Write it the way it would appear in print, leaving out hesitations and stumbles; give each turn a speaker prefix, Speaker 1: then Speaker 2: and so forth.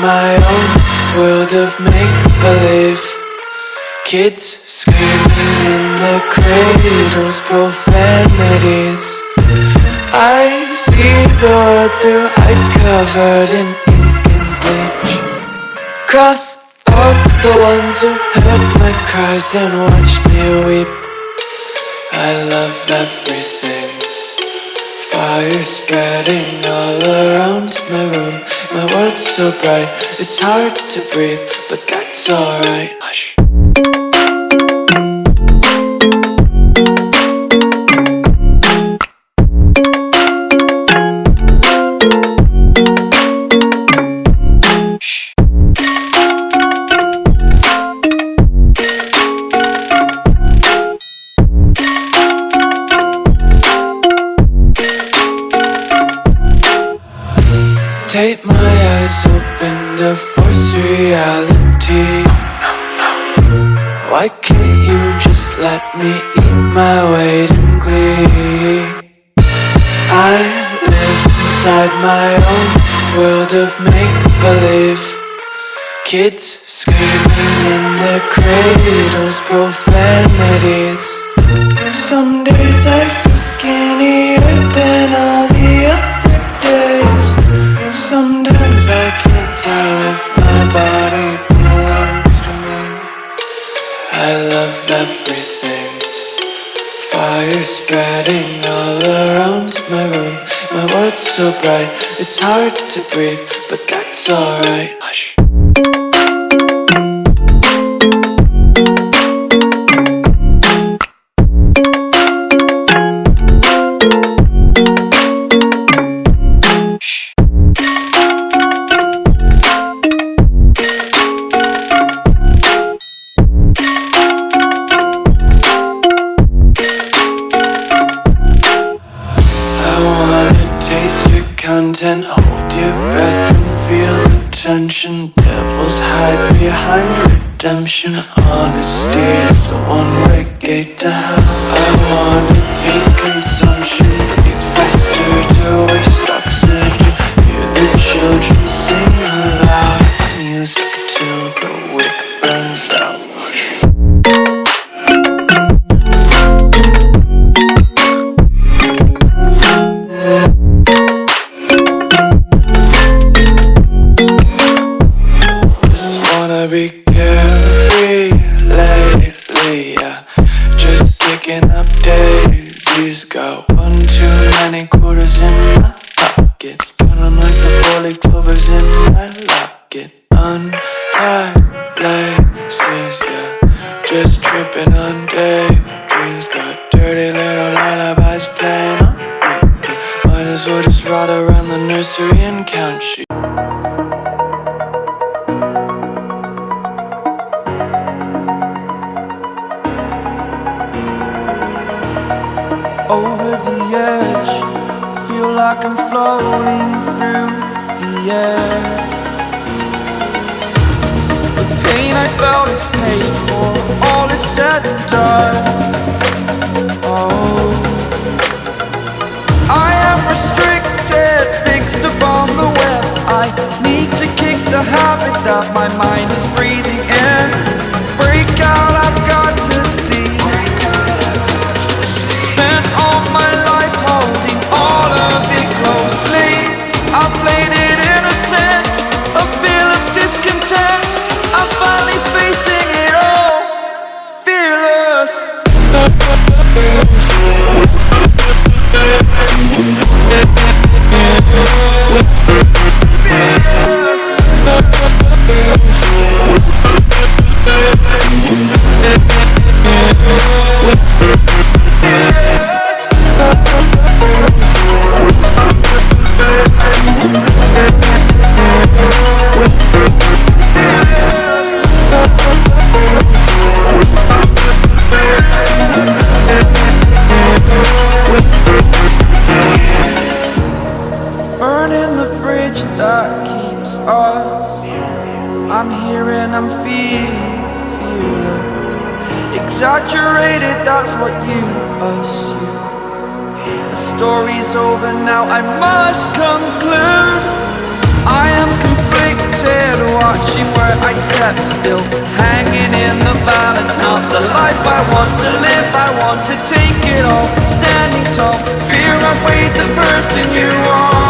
Speaker 1: my own world of make-believe. Kids screaming in the cradles, profanities. I see the world through ice covered in ink and bleach. Cross out the ones who heard my cries and watched me weep. I love everything. Fire spreading all around my room. My world's so bright, it's hard to breathe, but that's alright. Hush. Tape my eyes open to force reality. Why can't you just let me eat my weight in glee? I live inside my own world of make-believe. Kids screaming in their cradles, profanities. Some days I feel skinnier than all the other days. Sometimes I can't tell if my body belongs to me. I love everything. Fire spreading all around my room. My world's so bright, it's hard to breathe, but that's alright. Hush. Content, hold your breath and feel the tension. Devils hide behind redemption. Honesty is a one-way gate to hell. I wanna taste consumption. Breathe faster to waste oxygen. Hear the children sing aloud. It's music till the wick burns out. Be carefree lately, yeah. Just picking up daisies. Got one too many quarters in my pockets. Counting like the 4-leaf clovers in my locket. Untied laces, yeah. Just tripping on daydreams. Got dirty little lullabies playing on repeat. Might as well just ride around the nursery and count sheep.
Speaker 2: Over the edge, feel like I'm floating through the air. The pain I felt is paid for, all is said and done. Oh, I am restricted, fixed upon the web. I need to kick the habit that my mind is breathing in. Break out, I've got to see. Spent all my life holding all of it closely. I played it innocent, a feel of discontent. I'm finally facing it all, fearless. Burning the bridge that keeps us. I'm here and I'm feeling fearless. Exaggerated, that's what you assume. The story's over now, I must conclude. I am conflicted, step still, hanging in the balance. Not the life I want to live, I want to take it all, standing tall. Fear I weighed the person you are.